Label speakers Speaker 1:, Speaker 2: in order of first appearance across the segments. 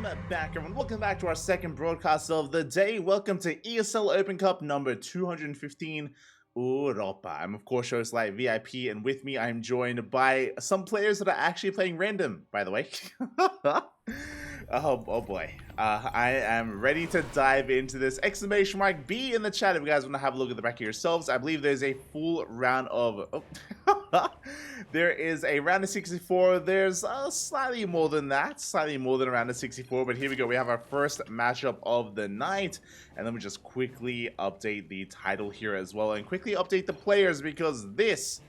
Speaker 1: back, everyone. Welcome back to our second broadcast of the day. Welcome to ESL Open Cup number 215 Europa. I'm, of course, host Light VIP, and with me, I'm joined by some players that are actually playing random, by the way. Oh boy. I am ready to dive into this. Exclamation mark B in the chat if you guys want to have a look at the back of yourselves. I believe there's a full round of... there is a round of 64. There's slightly more than that. Slightly more than a round of 64. But here we go. We have our first matchup of the night. And let me just quickly update the title here as well. And quickly update the players because this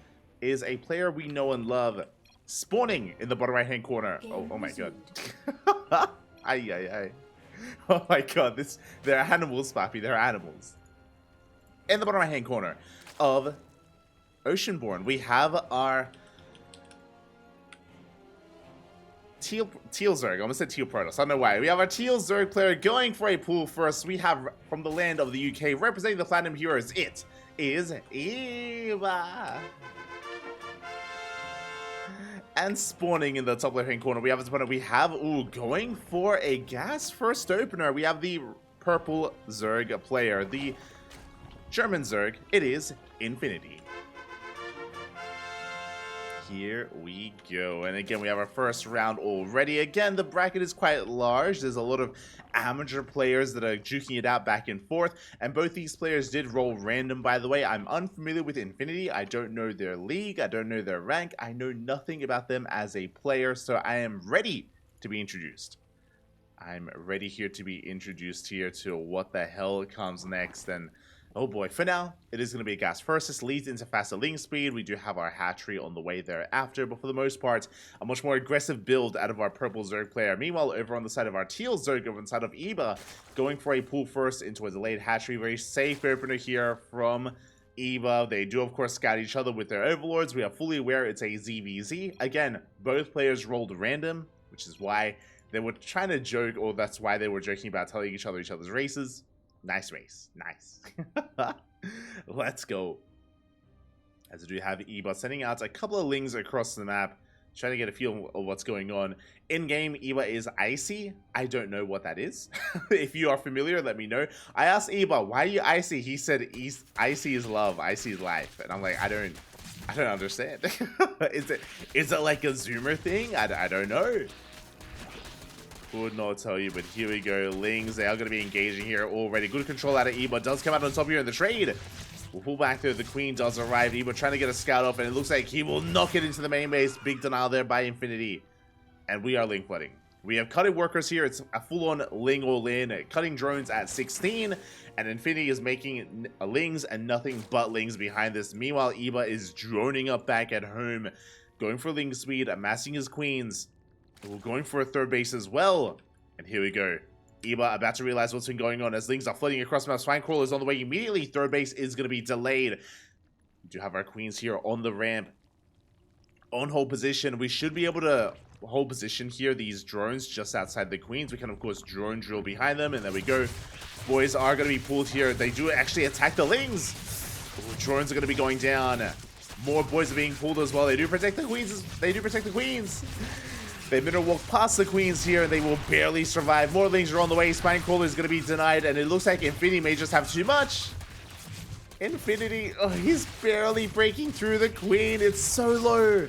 Speaker 1: is a player we know and love. Spawning in the bottom right hand corner. Oh my god. Ay. Oh my god, they're animals, Pappy. They're animals. In the bottom right hand corner of Oceanborn, we have our Teal Zerg. I almost said Teal Protoss. I don't know why. We have our Teal Zerg player going for a pool first. We have from the land of the UK representing the Platinum Heroes. It is Eva. And spawning in the top left-hand corner, we have his opponent. We have, going for a gas first opener. We have the purple Zerg player, the German Zerg. It is Infinity. Here we go. And again, we have our first round already. Again, the bracket is quite large. There's a lot of amateur players that are juking it out back and forth. And both these players did roll random, by the way. I'm unfamiliar with Infinity. I don't know their league. I don't know their rank. I know nothing about them as a player. So I am ready to be introduced. I'm ready here to be introduced here to what the hell comes next. And oh boy, for now, it is going to be a gas first. This leads into faster link speed. We do have our hatchery on the way thereafter, but for the most part, a much more aggressive build out of our purple Zerg player. Meanwhile, over on the side of our teal Zerg, over on the side of Eba, going for a pull first into a delayed hatchery. Very safe opener here from Eba. They do, of course, scout each other with their overlords. We are fully aware it's a ZVZ. Again, both players rolled random, which is why they were trying to joke, or that's why they were joking about telling each other's races. Nice race. Nice. Let's go. As I do have Eba sending out a couple of lings across the map, trying to get a feel of what's going on. In-game, Eba is icy. I don't know what that is. If you are familiar, let me know. I asked Eba, why are you icy? He said, icy is love, icy is life. And I'm like, I don't understand. Is it like a Zoomer thing? I don't know. Would not tell you, but here we go. Lings, they are going to be engaging here already. Good control out of Eba. Does come out on top here in the trade. We'll pull back there. The Queen does arrive. Eba trying to get a scout off, and it looks like he will knock it into the main base. Big denial there by Infinity. And we are Ling flooding. We have cutting workers here. It's a full-on Ling all-in. Cutting drones at 16. And Infinity is making Lings and nothing but Lings behind this. Meanwhile, Eba is droning up back at home. Going for Ling speed, amassing his Queens. We're going for a third base as well. And here we go. Eba about to realize what's been going on as Lings are flooding across the map. Swine Crawlers on the way immediately. Third base is going to be delayed. We do have our Queens here on the ramp. On hold position. We should be able to hold position here. These drones just outside the Queens. We can, of course, drone drill behind them. And there we go. Boys are going to be pulled here. They do actually attack the Lings. Ooh, drones are going to be going down. More boys are being pulled as well. They do protect the Queens. They do protect the Queens. They better walk past the Queens here, and they will barely survive. More Lings are on the way. Spinecrawler is going to be denied, and it looks like Infinity may just have too much. Infinity, oh, he's barely breaking through the Queen. It's so low.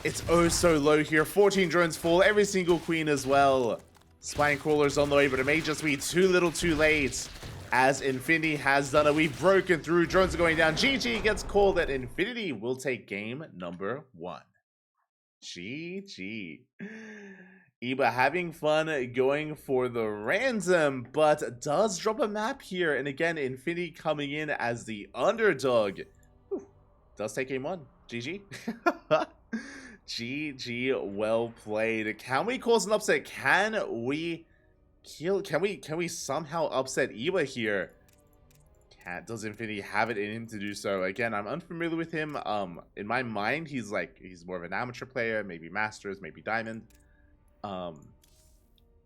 Speaker 1: It's oh so low here. 14 drones fall, every single Queen as well. Spinecrawler's on the way, but it may just be too little too late. As Infinity has done it, we've broken through. Drones are going down. GG gets called, and Infinity will take game number 1. GG. Eba having fun going for the random, but does drop a map here. And again, Infinity coming in as the underdog. Whew. Does take game 1. GG. GG, well played. Can we cause an upset? Can we kill? Can we somehow upset Eba here? Does Infinity have it in him to do so? Again, I'm unfamiliar with him. In my mind, he's more of an amateur player, maybe Masters, maybe Diamond.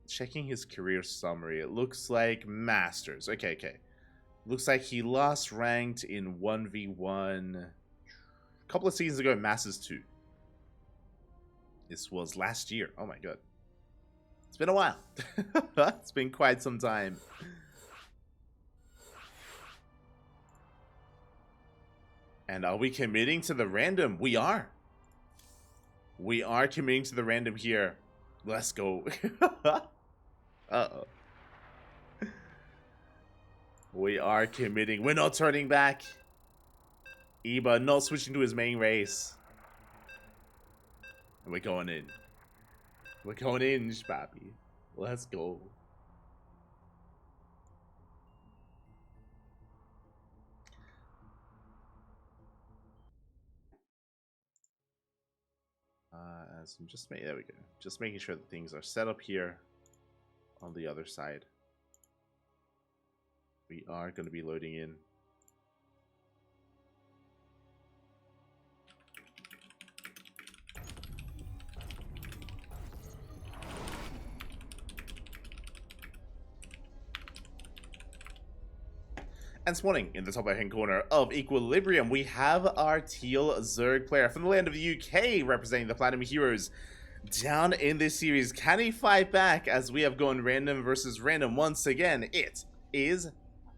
Speaker 1: Checking his career summary, it looks like Masters. Okay. Looks like he last ranked in 1v1 a couple of seasons ago, Masters 2. This was last year. Oh my god. It's been a while. It's been quite some time. And are we committing to the random? We are. We are committing to the random here. Let's go. Uh-oh. We are committing. We're not turning back. Eba not switching to his main race. And we're going in. We're going in, Spappy. Let's go. As I'm just there we go. Just making sure that things are set up here on the other side. We are going to be loading in. And spawning in the top right hand corner of Equilibrium, we have our Teal Zerg player from the land of the UK representing the Platinum Heroes down in this series. Can he fight back as we have gone random versus random once again? It is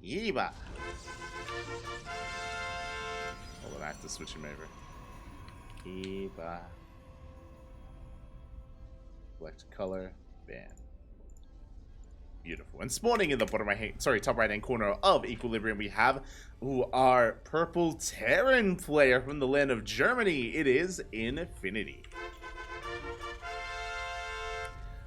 Speaker 1: Eba. Hold on, I have to switch him over. Eba. Select color, ban. Beautiful. And spawning in the bottom top right hand corner of Equilibrium, we have our purple Terran player from the land of Germany. It is Infinity.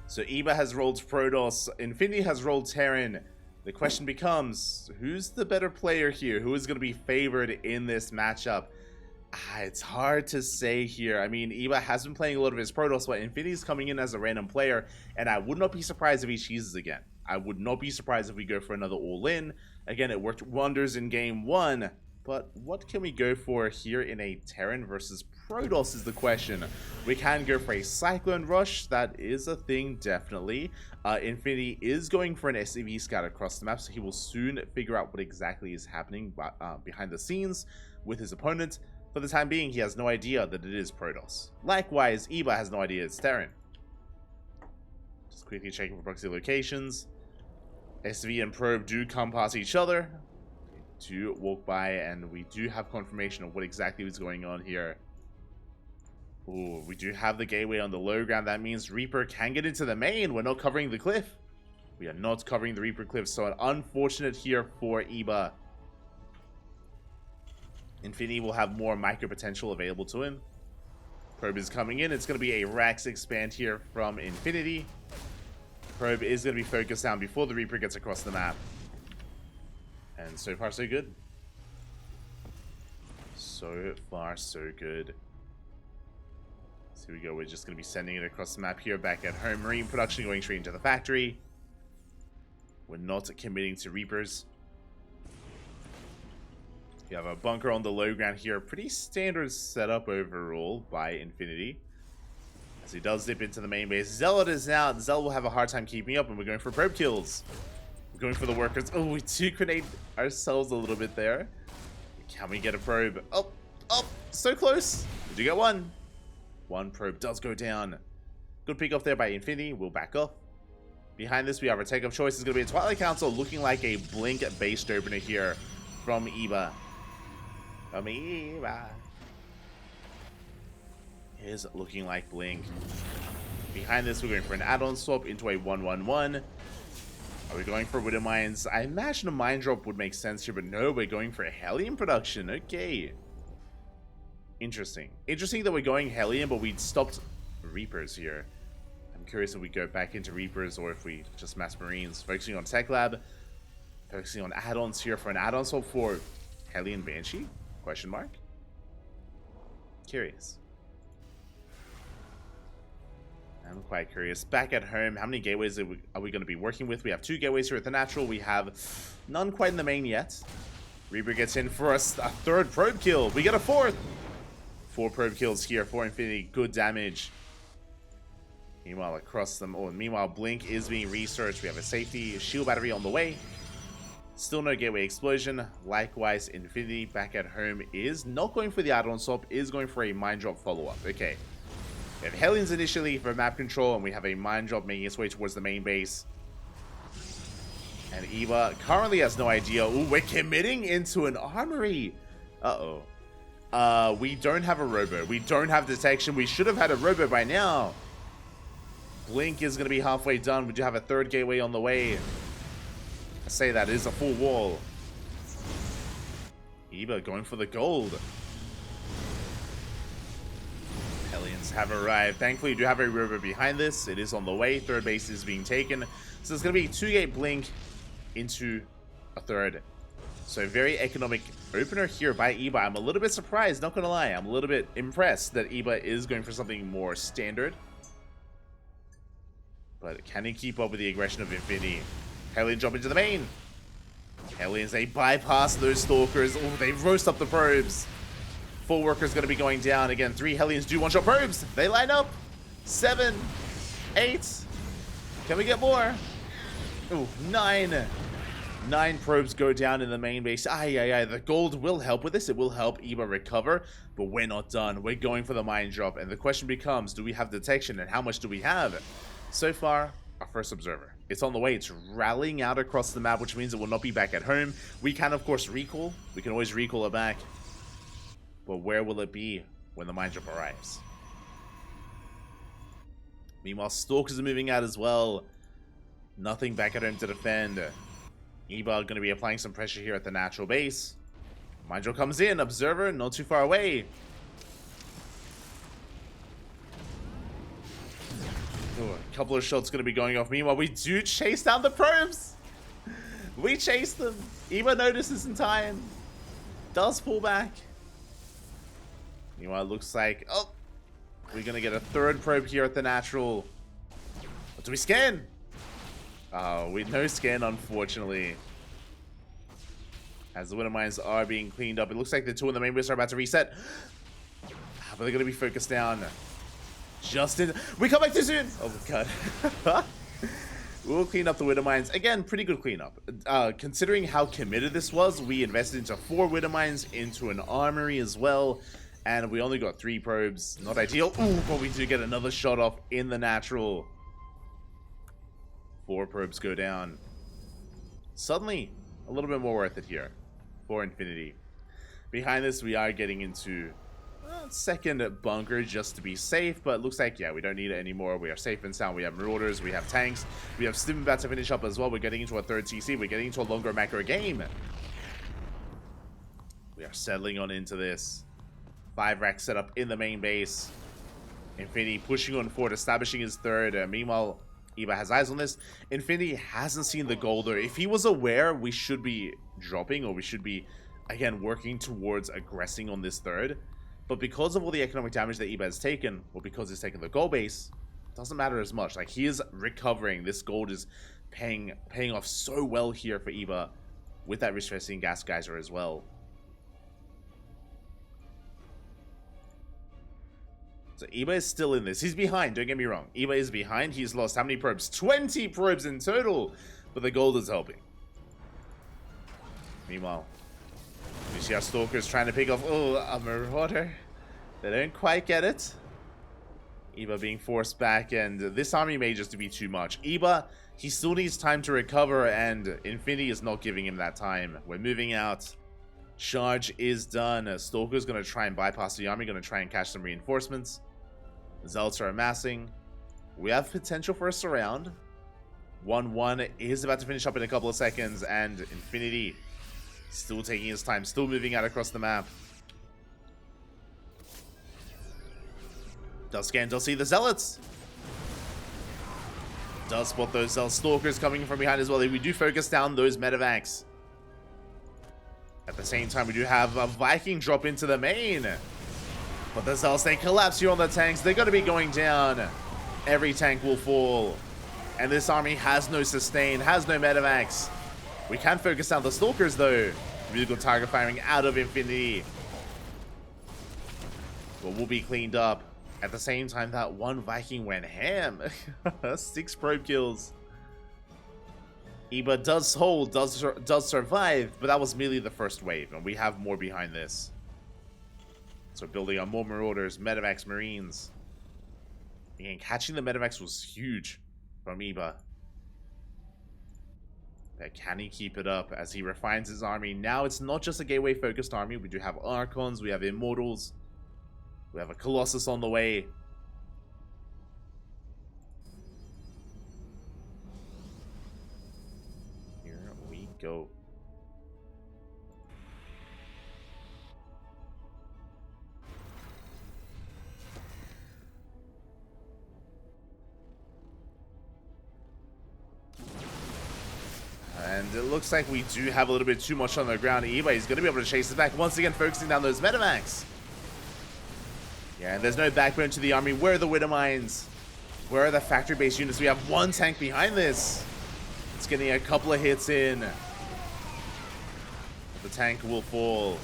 Speaker 1: So Eba has rolled Protoss, Infinity has rolled Terran. The question becomes, who's the better player here? Who is going to be favored in this matchup? It's hard to say here. I mean, Eba has been playing a lot of his Protoss, but Infinity's coming in as a random player, and I would not be surprised if he cheeses again. I would not be surprised if we go for another all-in. Again, it worked wonders in game 1, but what can we go for here in a Terran versus Protoss is the question. We can go for a Cyclone Rush. That is a thing, definitely. Infinity is going for an SCV scout across the map, so he will soon figure out what exactly is happening behind the scenes with his opponent. For the time being, he has no idea that it is Protoss. Likewise, Eba has no idea it's Terran. Just quickly checking for proxy locations. SV and Probe do come past each other. They do walk by, and we do have confirmation of what exactly is going on here. Ooh, we do have the gateway on the low ground. That means Reaper can get into the main. We're not covering the cliff. We are not covering the Reaper cliff, so an unfortunate here for Eba. Infinity will have more micro potential available to him. Probe is coming in. It's going to be a Rax expand here from Infinity. Probe is going to be focused down before the Reaper gets across the map. And so far, so good. So far, so good. So here we go. We're just going to be sending it across the map here. Back at home, Marine production going straight into the factory. We're not committing to Reapers. We have a bunker on the low ground here. Pretty standard setup overall by Infinity. As he does dip into the main base. Zealot is out. Zealot will have a hard time keeping up, and we're going for probe kills. We're going for the workers. Oh, we do grenade ourselves a little bit there. Can we get a probe? Oh, so close. We do get one. One probe does go down. Good pick off there by Infinity. We'll back off. Behind this, we have our take of choice. It's going to be a Twilight Council looking like a blink-based opener here from Eba. Is looking like Blink. Behind this, we're going for an add-on swap into a 1-1-1. Are we going for Widow Mines? I imagine a mine drop would make sense here, but no, we're going for a Hellion production. Okay. Interesting. Interesting that we're going Hellion, but we stopped Reapers here. I'm curious if we go back into Reapers or if we just mass Marines. Focusing on Tech Lab. Focusing on add-ons here for an add-on swap for Hellion Banshee? Question mark? Curious. I'm quite curious. Back at home, how many gateways are we going to be working with? We have 2 gateways here at the natural. We have none quite in the main yet. Reaper gets in for us a 3rd probe kill. We get a 4th. 4 probe kills here for Infinity. Good damage. Meanwhile, across them. Oh, and meanwhile, Blink is being researched. We have a safety shield battery on the way. Still no gateway explosion. Likewise, Infinity back at home is not going for the add-on swap. Is going for a mine drop follow-up. Okay. We have Hellions initially for map control, and we have a mine drop making its way towards the main base. And Eva currently has no idea. Ooh, we're committing into an armory. Uh-oh. We don't have a robo. We don't have detection. We should have had a robo by now. Blink is going to be halfway done. We do have a third gateway on the way. I say that is a full wall. Eva going for the gold. Hellions have arrived. Thankfully, you do have a robo behind this. It is on the way. Third base is being taken. So it's going to be 2-gate blink into a third. So a very economic opener here by Eba. I'm a little bit surprised, not gonna lie. I'm a little bit impressed that Eba is going for something more standard. But can he keep up with the aggression of Infinity? Hellion jump into the main. Hellions, they bypass those Stalkers. Oh, they roast up the probes. 4 workers gonna be going down. Again, 3 Hellions do one-shot probes. They line up. 7, 8. Can we get more? Ooh, 9. 9 probes go down in the main base. The gold will help with this. It will help Eba recover, but we're not done. We're going for the mine drop, and the question becomes, do we have detection, and how much do we have? So far, our first observer. It's on the way. It's rallying out across the map, which means it will not be back at home. We can, of course, recall. We can always recall it back. But where will it be when the mine drop arrives? Meanwhile, Stalkers are moving out as well. Nothing back at home to defend. Eba going to be applying some pressure here at the natural base. Mindro comes in. Observer not too far away. Ooh, a couple of shots going to be going off. Meanwhile, we do chase down the probes. We chase them. Eba notices in time. Does pull back. Meanwhile, it looks like... Oh, we're going to get a third probe here at the natural. What do we scan? Oh, we no scan, unfortunately. As the winter mines are being cleaned up, it looks like the 2 in the main base are about to reset. But they're going to be focused down. Justin, we come back too soon. Oh my god. We'll clean up the winter mines. Again, pretty good cleanup. Considering how committed this was, we invested into 4 winter mines, into an armory as well. And we only got 3 probes. Not ideal. Ooh, but we do get another shot off in the natural. 4 probes go down. Suddenly, a little bit more worth it here for Infinity. Behind this, we are getting into second bunker just to be safe, but it looks like, yeah, we don't need it anymore. We are safe and sound. We have Marauders, we have tanks, we have Stim about to finish up as well. We're getting into a 3rd TC. We're getting into a longer macro game. We are settling on into this. 5 rack setup in the main base. Infinity pushing on forward, establishing his 3rd. Meanwhile, Eba has eyes on this. Infinity hasn't seen the gold, or if he was aware, we should be dropping, or we should be, again, working towards aggressing on this 3rd. But because of all the economic damage that Eba has taken, or because he's taken the gold base, it doesn't matter as much. Like, he is recovering. This gold is paying off so well here for Eba with that risk-facing gas geyser as well. So Eba is still in this. He's behind, don't get me wrong. Eba is behind. He's lost how many probes? 20 probes in total. But the gold is helping. Meanwhile, we see our Stalkers trying to pick off, a Marauder. They don't quite get it. Eba being forced back, and this army may just be too much. Eba, he still needs time to recover, and Infinity is not giving him that time. We're moving out. Charge is done. Stalker's going to try and bypass the army, going to try and catch some reinforcements. Zealots are amassing. We have potential for a surround. 1-1 is about to finish up in a couple of seconds, and Infinity still taking his time, still moving out across the map. Does scan, does see the Zealots. Does spot those Stalkers coming from behind as well. We do focus down those medevacs. At the same time, we do have a Viking drop into the main. But the Zealots, they collapse here on the tanks. They're going to be going down. Every tank will fall. And this army has no sustain, has no medevacs. We can focus down the Stalkers, though. Really good target firing out of Infinity. But we'll be cleaned up. At the same time, that one Viking went ham. 6 probe kills. Eba does hold, does survive, but that was merely the first wave, and we have more behind this. So building on more Marauders, Medevacs, Marines. Again, catching the Medivacs was huge from Eba. But can he keep it up as he refines his army? Now it's not just a gateway-focused army. We do have Archons, we have Immortals, we have a Colossus on the way. Here we go. And it looks like we do have a little bit too much on the ground. Eba, he's going to be able to chase it back. Once again, focusing down those Medivacs. Yeah, and there's no backbone to the army. Where are the Widow Mines? Where are the factory-based units? We have one tank behind this. It's getting a couple of hits in. The tank will fall.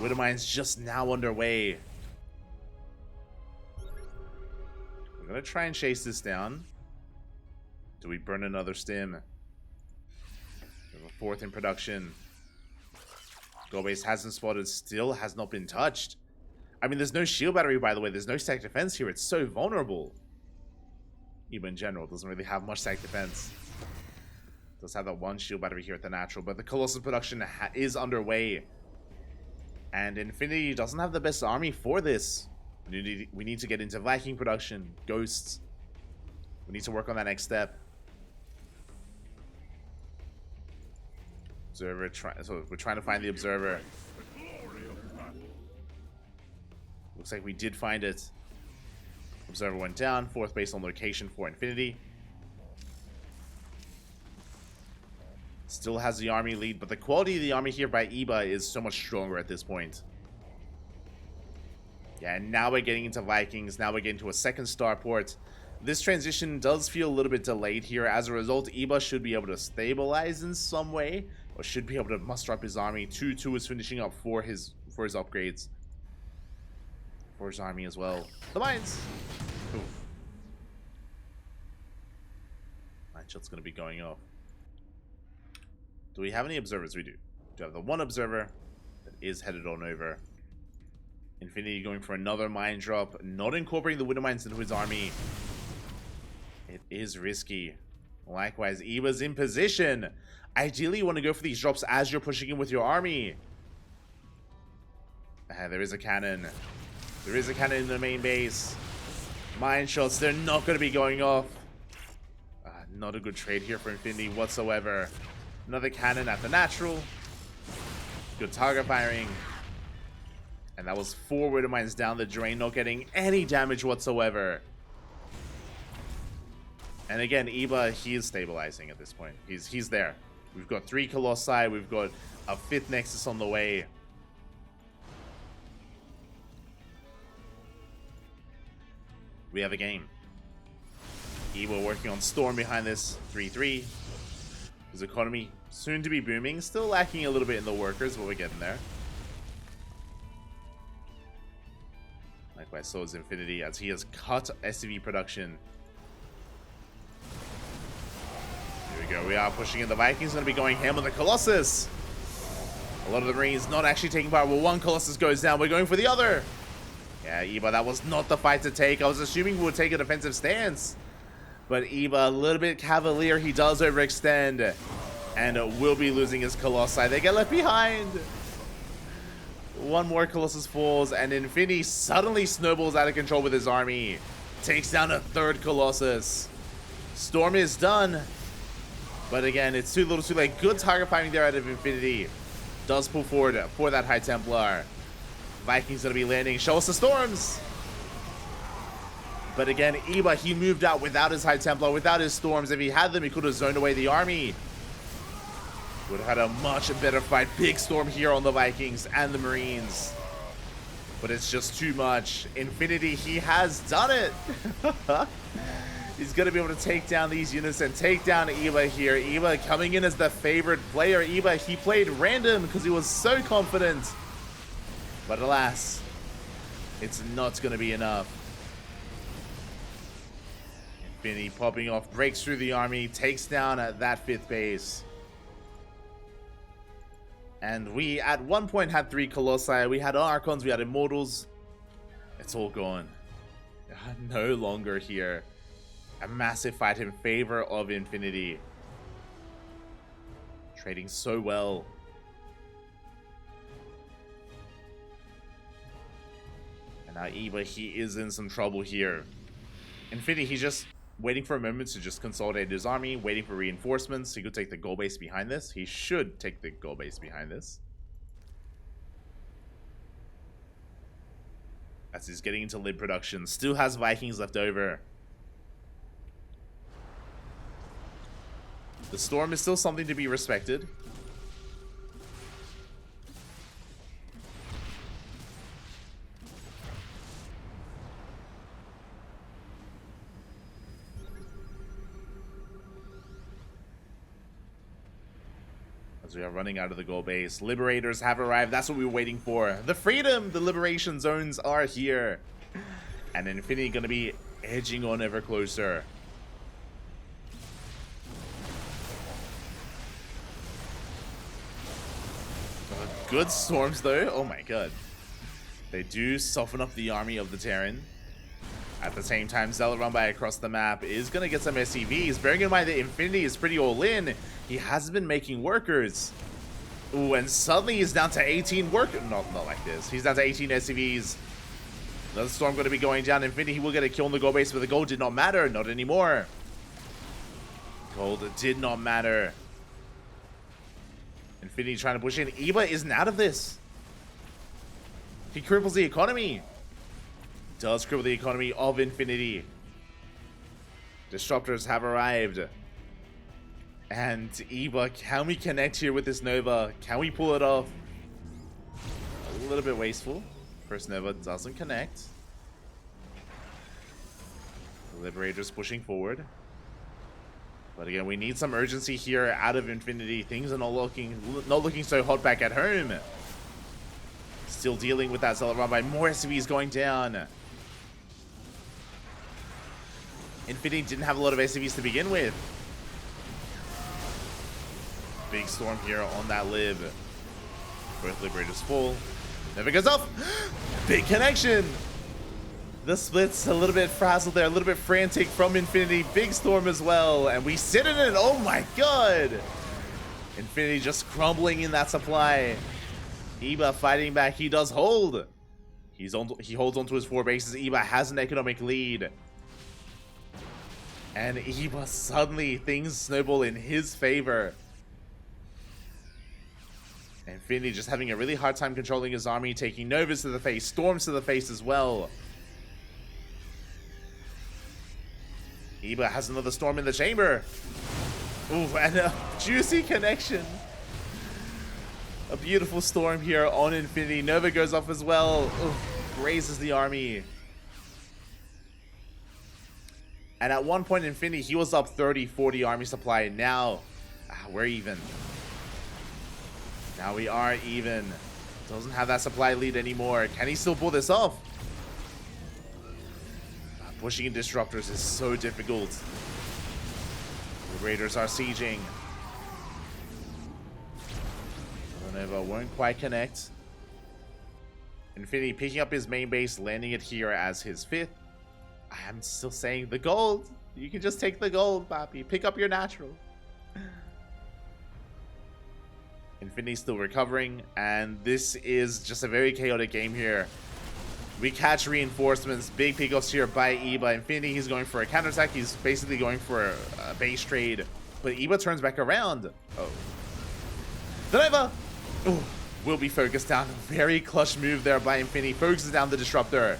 Speaker 1: Widow Mines just now underway. We're going to try and chase this down. Do we burn another stim? Fourth in production. Goal base hasn't spotted, still has not been touched. I mean, there's no shield battery, by the way. There's no stack defense here. It's so vulnerable. Even in general, doesn't really have much stack defense. Does have that one shield battery here at the natural, but the Colossus production is underway. And Infinity doesn't have the best army for this. We need to get into Viking production, Ghosts. We need to work on that next step. Observer, so we're trying to find the Observer. Looks like we did find it. Observer went down. Fourth base on location for Infinity. Still has the army lead, but the quality of the army here by Eba is so much stronger at this point. Yeah, and now we're getting into Vikings. Now we're getting to a second starport. This transition does feel a little bit delayed here. As a result, Eba should be able to stabilize in some way, or should be able to muster up his army. 2-2 is finishing up for his upgrades. For his army as well. The mines! Oof. Mine shot's gonna be going off. Do we have any observers? We do. We have the one observer that is headed on over. Infinity going for another mine drop, not incorporating the Widow Mines into his army. It is risky. Likewise, Eba's in position. Ideally, you want to go for these drops as you're pushing in with your army. There is a cannon. There is a cannon in the main base. Mine shots, they're not going to be going off. Not a good trade here for Infinity whatsoever. Another cannon at the natural. Good target firing. And that was 4 Widow Mines down the drain, not getting any damage whatsoever. And again, Eba, he is stabilizing at this point. He's there. We've got 3 Colossi. We've got a 5th Nexus on the way. We have a game. Eba working on Storm behind this. 3-3. His economy soon to be booming. Still lacking a little bit in the workers, but we're getting there. Likewise, so is Infinity as he has cut SCV production. Here we go. We are pushing in. The Vikings going to be going ham on the Colossus. A lot of the Marines not actually taking part. Well, one Colossus goes down. We're going for the other. Yeah, Eba, that was not the fight to take. I was assuming we would take a defensive stance. But Eba, a little bit cavalier. He does overextend. And will be losing his Colossi. They get left behind. One more Colossus falls. And Infinity suddenly snowballs out of control with his army. Takes down a 3rd Colossus. Storm is done. But again, it's too little too late. Good target firing there out of Infinity. Does pull forward for that High Templar. Vikings going to be landing. Show us the storms. But again, Eba, he moved out without his High Templar, without his storms. If he had them, he could have zoned away the army. Would have had a much better fight. Big storm here on the Vikings and the Marines. But it's just too much. Infinity, he has done it. He's going to be able to take down these units and take down Eba here. Eba coming in as the favorite player. Eba, he played random because he was so confident. But alas, it's not going to be enough. Infinity popping off, breaks through the army, takes down that 5th base. And we, at one point, had 3 Colossi. We had Archons, we had Immortals. It's all gone. No longer here. A massive fight in favor of Infinity. Trading so well. And now Eva, he is in some trouble here. Infinity, he's just waiting for a moment to just consolidate his army, waiting for reinforcements. He could take the goal base behind this. He should take the goal base behind this. As he's getting into lib production. Still has Vikings left over. The Storm is still something to be respected. As we are running out of the goal base. Liberators have arrived. That's what we were waiting for. The freedom! The liberation zones are here. And Infinity going to be edging on ever closer. Good storms though. Oh my god. They do soften up the army of the Terran. At the same time, Zealot run by across the map is going to get some SCVs. Bearing in mind that Infinity is pretty all in. He has been making workers. Ooh, and suddenly he's down to 18 workers. Not like this. He's down to 18 SCVs. Another storm going to be going down. Infinity, he will get a kill on the goal base, but the gold did not matter. Not anymore. Gold did not matter. Infinity trying to push in. Eva isn't out of this. He cripples the economy. Does cripple the economy of Infinity. Disruptors have arrived. And Eva, can we connect here with this Nova? Can we pull it off? A little bit wasteful. First Nova doesn't connect. The Liberators pushing forward. But again, we need some urgency here out of Infinity. Things are not looking so hot back at home. Still dealing with that Zealot run by. More SCVs going down. Infinity didn't have a lot of SCVs to begin with. Big storm here on that lib. Both Liberators full. Never goes off. Big connection. The split's a little bit frazzled there, a little bit frantic from Infinity. Big storm as well, and we sit in it. Oh my god. Infinity just crumbling in that supply. Eba fighting back. He does hold. He holds onto his 4 bases. Eba has an economic lead. And Eba, suddenly things snowball in his favor. Infinity just having a really hard time controlling his army, taking Novas to the face, Storms to the face as well. Eba has another Storm in the chamber. Ooh, and a juicy connection. A beautiful Storm here on Infinity. Nova goes off as well. Ooh, grazes the army. And at one point, Infinity, he was up 30-40 army supply. Now, we're even. Now we are even. Doesn't have that supply lead anymore. Can he still pull this off? Pushing in Disruptors is so difficult. The Raiders are sieging. Nova won't quite connect. Infinity picking up his main base, landing it here as his 5th. I am still saying the gold. You can just take the gold, Papi. Pick up your natural. Infinity's still recovering, and this is just a very chaotic game here. We catch reinforcements, big pickoffs here by Eba. Infinity, he's going for a counterattack. He's basically going for a base trade, but Eba turns back around. Oh. The Nova will be focused down. Very clutch move there by Infinity. Focuses down the Disruptor.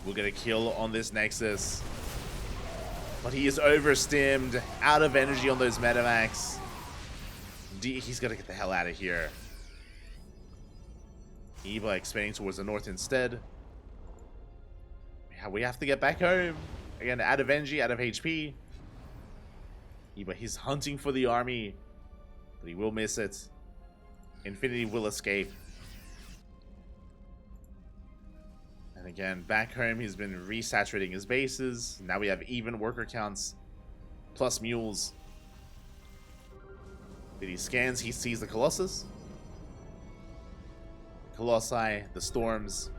Speaker 1: We'll get a kill on this Nexus. But he is overstimmed, out of energy on those Metamax. He's got to get the hell out of here. Eba expanding towards the north instead. Yeah, we have to get back home. Again, out of energy, out of HP. Eba, he's hunting for the army, but he will miss it. Infinity will escape. And again, back home, he's been resaturating his bases. Now we have even worker counts, plus mules. But he scans, he sees the Colossus. The Colossi, the Storms.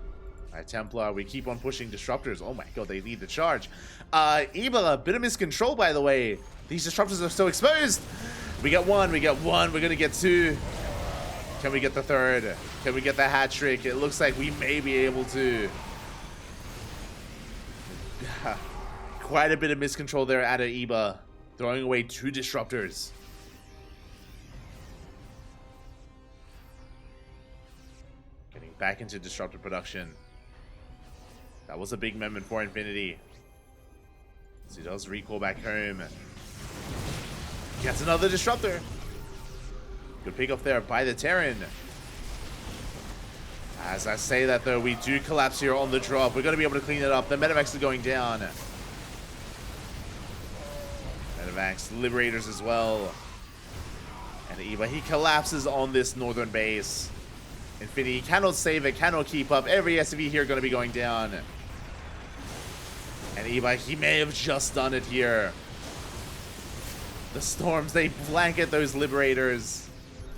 Speaker 1: Alright, Templar, we keep on pushing disruptors. Oh my god, they lead the charge. Eva, a bit of miscontrol, by the way. These disruptors are so exposed. We get one, we're gonna get two. Can we get the third? Can we get the hat trick? It looks like we may be able to. Quite a bit of miscontrol there out of Eba, throwing away two disruptors. Getting back into disruptor production. That was a big moment for Infinity. So he does recall back home. Gets another disruptor. Good pick up there by the Terran. As I say that though, we do collapse here on the drop. We're going to be able to clean it up. The Medivacs are going down. Medivacs, Liberators as well. And Eva, he collapses on this northern base. Infinity cannot save it, cannot keep up. Every SV here going to be going down. And Eva, he may have just done it here. The Storms, they blanket those Liberators.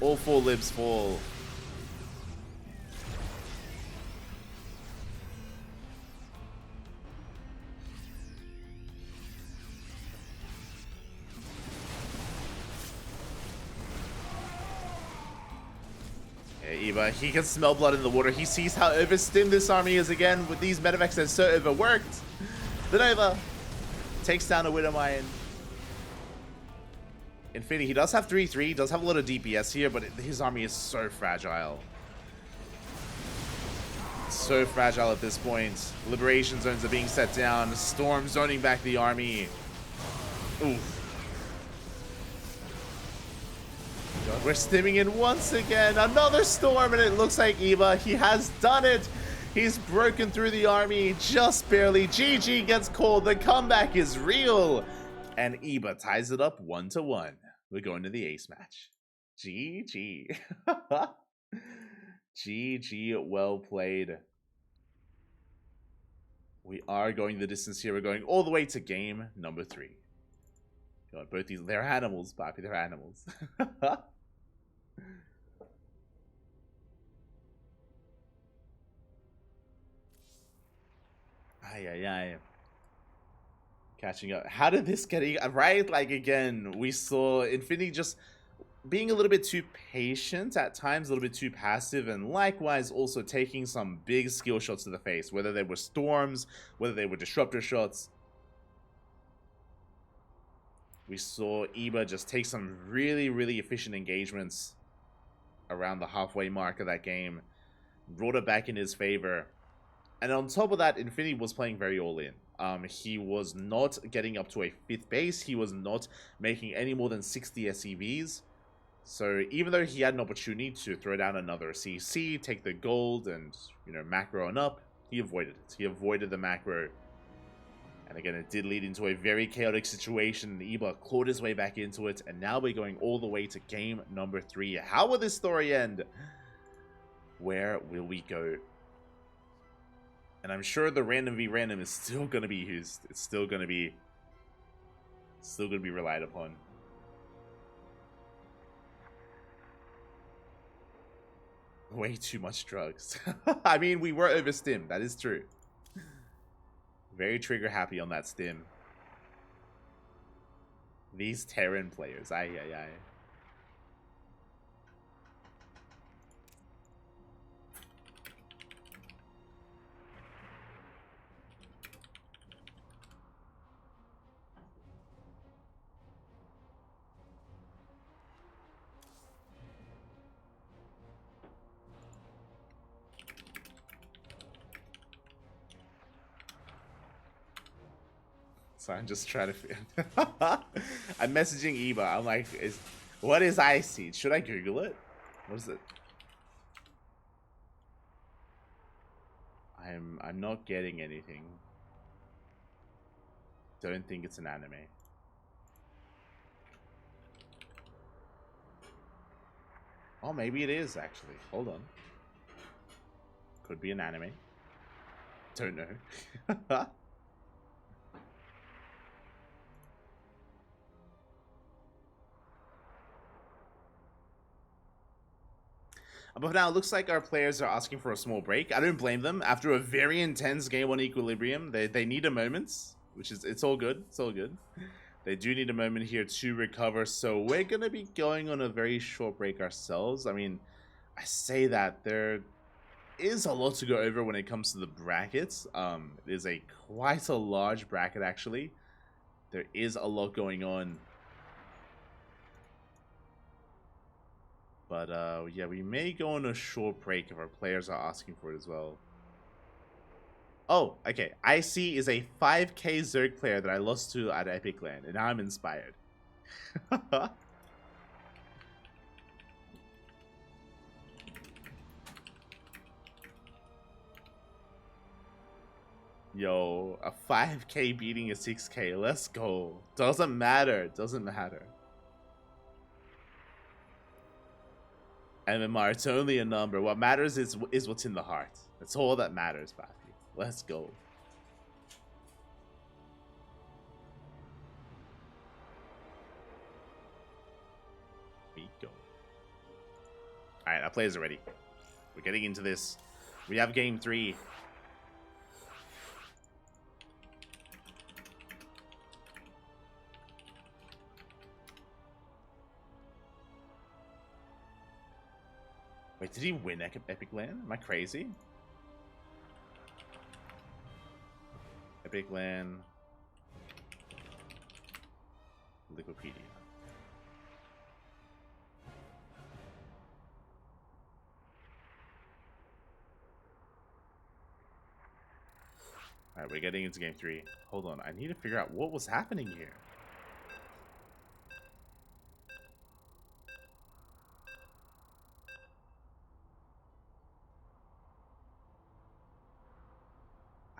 Speaker 1: All four libs fall. Eva, he can smell blood in the water. He sees how overstimmed this army is again with these Medivacs that are so overworked. The Nova takes down a Widowmine. Infinity, he does have 3-3, he does have a lot of DPS here, but his army is so fragile. So fragile at this point. Liberation zones are being set down. Storm zoning back the army. Oof. God, we're stimming in once again. Another storm, and it looks like Eva, he has done it. He's broken through the army just barely. GG gets called. The comeback is real. And Eba ties it up 1-1. We're going to the ace match. GG. GG, well played. We are going the distance here. We're going all the way to game number 3. God, both these, they're animals, Papi, they're animals. Ay, ay, ay. Catching up. How did this get right? Like, again, we saw Infinity just being a little bit too patient at times, a little bit too passive, and likewise also taking some big skill shots to the face, whether they were storms, whether they were disruptor shots. We saw Eba just take some really, really efficient engagements around the halfway mark of that game, brought it back in his favor. And on top of that, Infinity was playing very all-in. He was not getting up to a 5th base. He was not making any more than 60 SCVs. So even though he had an opportunity to throw down another CC, take the gold, and, you know, macro on up, he avoided it. He avoided the macro. And again, it did lead into a very chaotic situation. Eba clawed his way back into it, and now we're going all the way to game number 3. How will this story end? Where will we go? And I'm sure the random v random is still going to be used. It's still going to be relied upon. Way too much drugs. I mean, we were overstimmed. That is true. Very trigger happy on that stim. These Terran players. Ay, ay, ay. So I'm just trying to... I'm messaging Eba. I'm like, what is Ice Siege? Should I Google it? What is it? I'm not getting anything. Don't think it's an anime. Oh, maybe it is, actually. Hold on. Could be an anime. Don't know. But now it looks like our players are asking for a small break. I don't blame them. After a very intense game on Equilibrium, they need a moment, which is, it's all good. It's all good. They do need a moment here to recover, so we're going to be going on a very short break ourselves. I mean, I say that there is a lot to go over when it comes to the brackets. It is quite a large bracket, actually. There is a lot going on. But yeah, we may go on a short break if our players are asking for it as well. Oh, okay. IC is a 5k Zerg player that I lost to at Epic Land, and now I'm inspired. Yo, a 5k beating a 6k. Let's go. Doesn't matter. Doesn't matter. MMR, it's only a number. What matters is what's in the heart. That's all that matters, Matthew. Let's go. We go. Alright, our players are ready. We're getting into this. We have game 3. Wait, did he win Epic Land? Am I crazy? Epic Land. Wikipedia. Alright, we're getting into game 3. Hold on, I need to figure out what was happening here.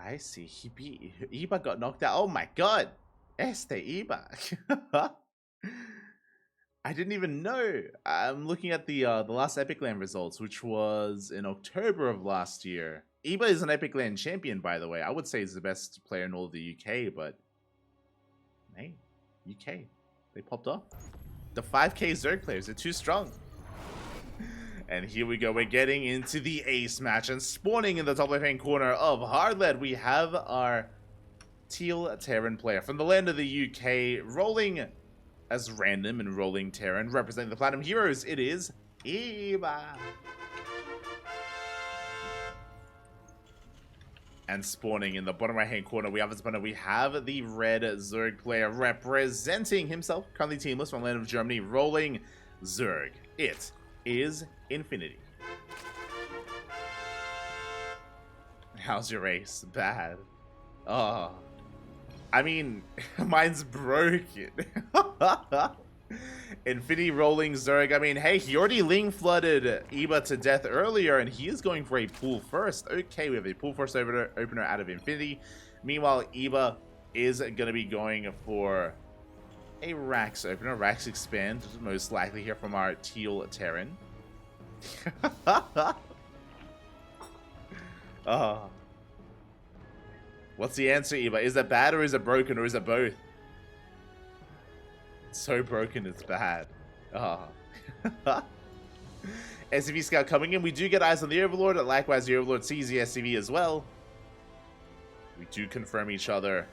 Speaker 1: I see. He beat Iba, got knocked out. Oh my god. Iba. I didn't even know. I'm looking at the last Epic Land results, which was in October of last year. Iba is an Epic Land champion, by the way. I would say he's the best player in all of the UK, but hey, UK, they popped off. The 5k Zerg players are too strong. And here we go, we're getting into the ace match, and spawning in the top left hand corner of Hardled, we have our Teal Terran player from the land of the UK, rolling as random and rolling Terran, representing the Platinum Heroes. It is Iba. And spawning in the bottom right hand corner, we have the red Zerg player representing himself, currently teamless from the land of Germany, rolling Zerg. It is Infinity. How's your race? Bad. Oh. I mean, mine's broken. Infinity rolling Zerg. I mean, hey, he already Ling flooded Iba to death earlier, and he is going for a pool first. Okay, we have a pool first opener out of Infinity. Meanwhile, Iba is going to be going for a Rax opener. Rax expand, most likely here from our Teal Terran. Oh. What's the answer, Iba? Is it bad, or is it broken, or is it both? It's so broken, it's bad. Oh. SCV Scout coming in. We do get eyes on the Overlord. Likewise, the Overlord sees the SCV as well. We do confirm each other.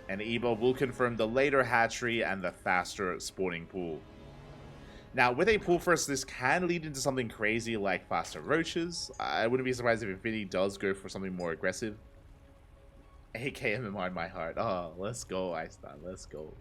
Speaker 1: And Iba will confirm the later hatchery and the faster spawning pool. Now, with a pool first, this can lead into something crazy like faster roaches. I wouldn't be surprised if Infinity does go for something more aggressive. AKMMR in my heart. Oh, let's go, Iceland. Let's go.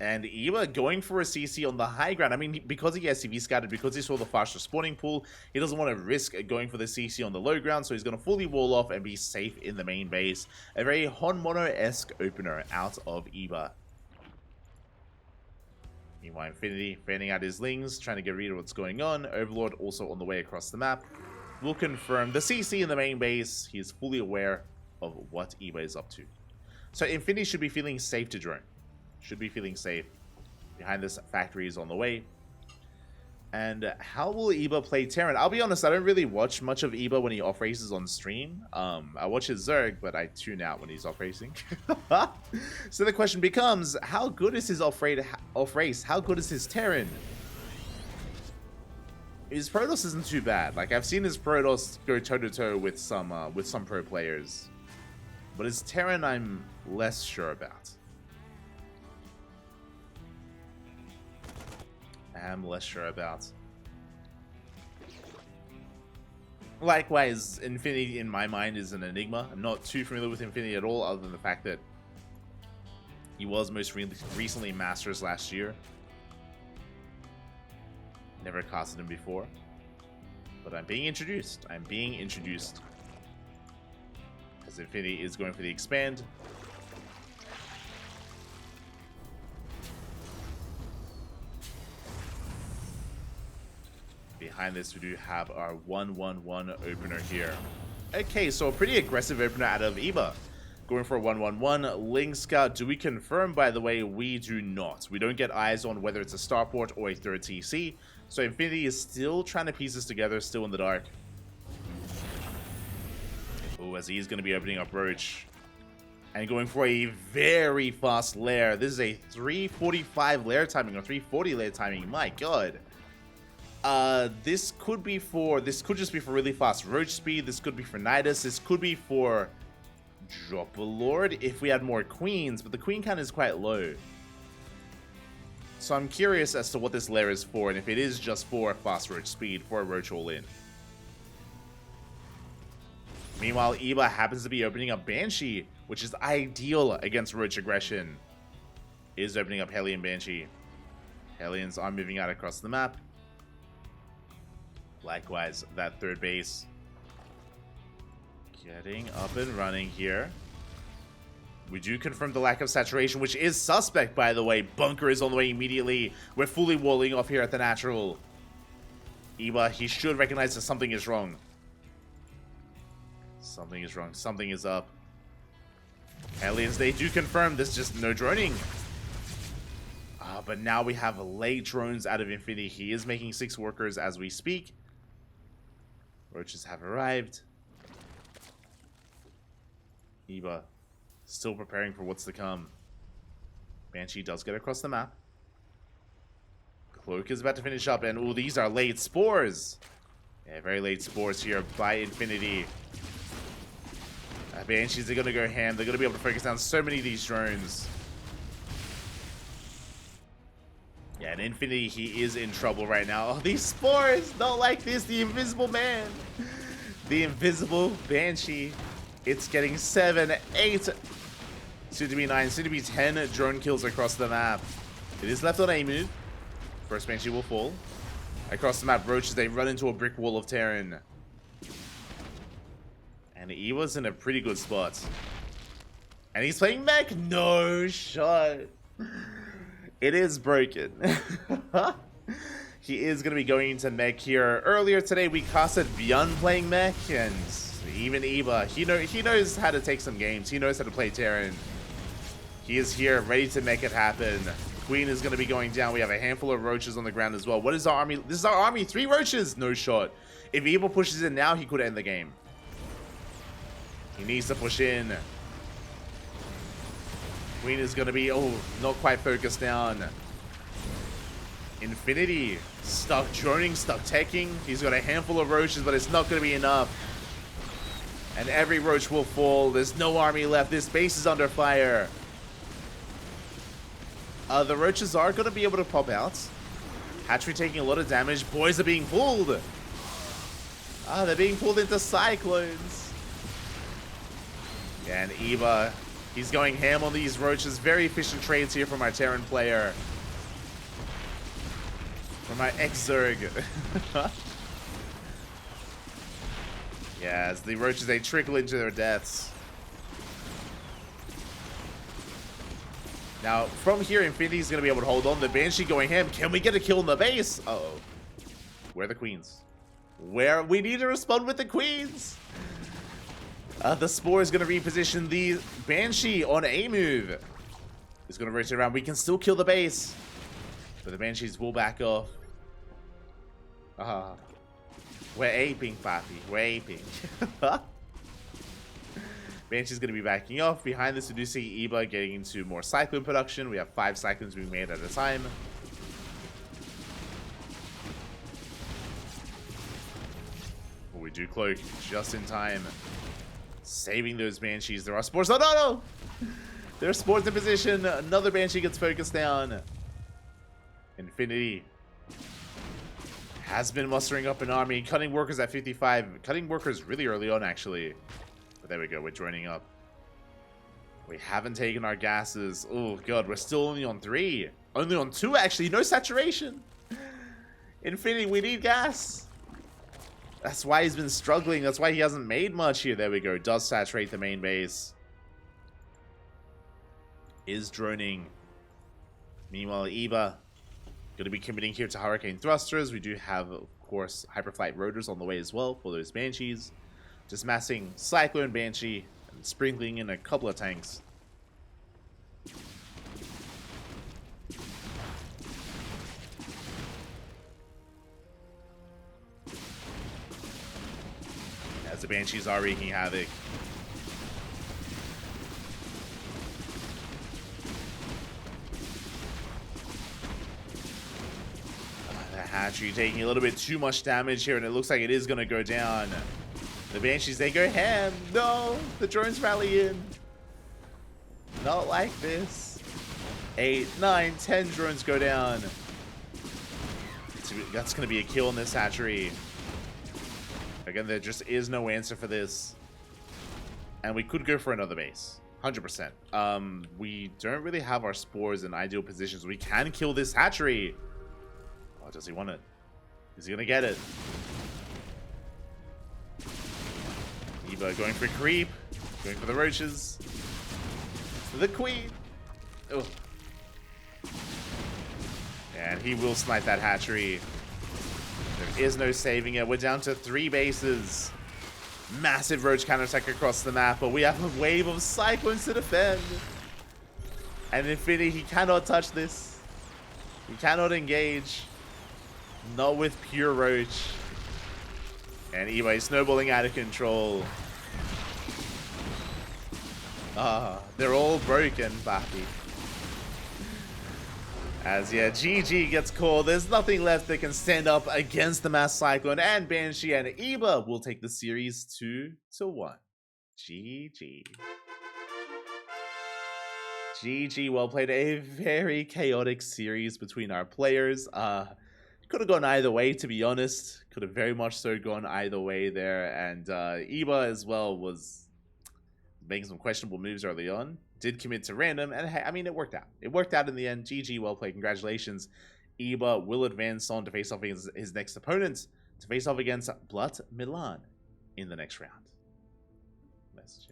Speaker 1: And Iba going for a CC on the high ground. I mean, because he has CV scattered, because he saw the faster spawning pool, he doesn't want to risk going for the CC on the low ground, so he's going to fully wall off and be safe in the main base. A very Honmono-esque opener out of Iba. Meanwhile, Infinity fanning out his lings, trying to get rid of what's going on. Overlord also on the way across the map. Will confirm the CC in the main base. He is fully aware of what Iba is up to. So Infinity should be feeling safe to drone. Should be feeling safe. Behind this factory is on the way. And how will Eba play Terran? I'll be honest, I don't really watch much of Eba when he off races on stream. I watch his Zerg, but I tune out when he's off racing. So the question becomes, how good is his off race? How good is his Terran? His Protoss isn't too bad. Like, I've seen his Protoss go toe-to-toe with some pro players. But his Terran, I'm less sure about. Likewise, Infinity in my mind is an enigma. I'm not too familiar with Infinity at all, other than the fact that he was most recently Masters last year. Never casted him before. But I'm being introduced. As Infinity is going for the expand. Behind this, we do have our 1-1-1 opener here. Okay, so a pretty aggressive opener out of Eba. Going for a 1-1-1. Ling Scout, do we confirm, by the way? We do not. We don't get eyes on whether it's a starport or a third TC. So Infinity is still trying to piece this together, still in the dark. Oh, as he's going to be opening up Roach. And going for a very fast lair. This is a 345 lair timing, or 340 lair timing. My god. This could just be for really fast Roach speed. This could be for Nidus. This could be for Drop a Lord if we had more queens, but the queen count is quite low. So I'm curious as to what this lair is for, and if it is just for fast Roach speed, for a Roach all-in. Meanwhile, Eba happens to be opening up Banshee, which is ideal against Roach aggression. Is opening up Hellion Banshee. Hellions are moving out across the map. Likewise, that third base getting up and running here. We do confirm the lack of saturation, which is suspect, by the way. Bunker is on the way immediately. We're fully walling off here at the natural. Eba, he should recognize that something is wrong. Something is wrong. Something is up. Aliens, they do confirm there's just no droning. But now we have late drones out of Infinity. He is making 6 workers as we speak. Roaches have arrived. Eba still preparing for what's to come. Banshee does get across the map. Cloak is about to finish up, and these are late spores. Yeah, very late spores here by Infinity. Banshees are going to go ham. They're going to be able to focus down so many of these drones. Yeah, and Infinity, he is in trouble right now. Oh, these spores! Not like this. The Invisible Man. The Invisible Banshee. It's getting 7, 8, soon to be 9, soon to be 10 drone kills across the map. It is left on a move. First Banshee will fall. Across the map, Roaches, they run into a brick wall of Terran. And Ewa's in a pretty good spot. And he's playing mech. No shot. It is broken. He is going to be going into mech here. Earlier today, we casted Beyond playing mech, and even Eba, he knows how to take some games. He knows how to play Terran. He is here, ready to make it happen. Queen is going to be going down. We have a handful of Roaches on the ground as well. What is our army? This is our army. 3 Roaches. No shot. If Eba pushes in now, he could end the game. He needs to push in. Queen is going to be, not quite focused down. Infinity, stuck droning, stuck teching. He's got a handful of Roaches, but it's not going to be enough. And every Roach will fall. There's no army left. This base is under fire. The Roaches are going to be able to pop out. Hatchery taking a lot of damage. Boys are being pulled. They're being pulled into Cyclones. Yeah, and Eba, he's going ham on these Roaches. Very efficient trades here from our Terran player. From my ex-Zerg. Yeah, as the Roaches, they trickle into their deaths. Now, from here, Infinity's going to be able to hold on. The Banshee going ham. Can we get a kill in the base? Uh-oh. Where are the queens? Where? We need to respond with the queens. The Spore is going to reposition the Banshee on a move. He's going to rotate around. We can still kill the base. But the Banshees will back off. We're aping, Papi. We're aping. Banshee's going to be backing off. Behind this, we do see Eba getting into more Cyclone production. We have 5 Cyclones being made at a time. But we do Cloak just in time. Saving those Banshees. There are Spores. Oh, no! There are Spores in position. Another Banshee gets focused down. Infinity has been mustering up an army. Cutting Workers at 55. Cutting Workers really early on, actually. But there we go. We're joining up. We haven't taken our gases. Oh, God. We're still only on 3. Only on 2, actually. No saturation. Infinity, we need gas. That's why he's been struggling. That's why he hasn't made much here. There we go. Does saturate the main base. Is droning. Meanwhile, Eba going to be committing here to Hurricane Thrusters. We do have, of course, Hyperflight Rotors on the way as well for those Banshees. Just massing Cyclone Banshee and sprinkling in a couple of tanks. As the Banshees are wreaking havoc. The Hatchery taking a little bit too much damage here, and it looks like it is going to go down. The Banshees, they go ham. No, the drones rally in. Not like this. 8, 9, 10 drones go down. That's going to be a kill in this hatchery. Again, there just is no answer for this. And we could go for another base. 100%. We don't really have our spores in ideal positions. We can kill this hatchery. Oh, does he want it? Is he going to get it? Eba going for creep. Going for the roaches. The queen. Oh. And he will snipe that hatchery. There is no saving it. We're down to 3 bases. Massive roach counterattack across the map, but we have a wave of Cyclones to defend. And Infinity, he cannot touch this. He cannot engage. Not with pure roach. And Eba snowballing out of control. They're all broken, Bappy. As, yeah, GG gets called. There's nothing left that can stand up against the Mass Cyclone and Banshee, and Eba will take the series 2-1. GG. GG, well played. A very chaotic series between our players. Could have gone either way, to be honest. Could have very much so gone either way there. And Eba as well was making some questionable moves early on. Did commit to random, and hey, I mean, it worked out. It worked out in the end. GG, well played. Congratulations. Eba will advance on to face off against his next opponent, to face off against Blut Milan in the next round. Message.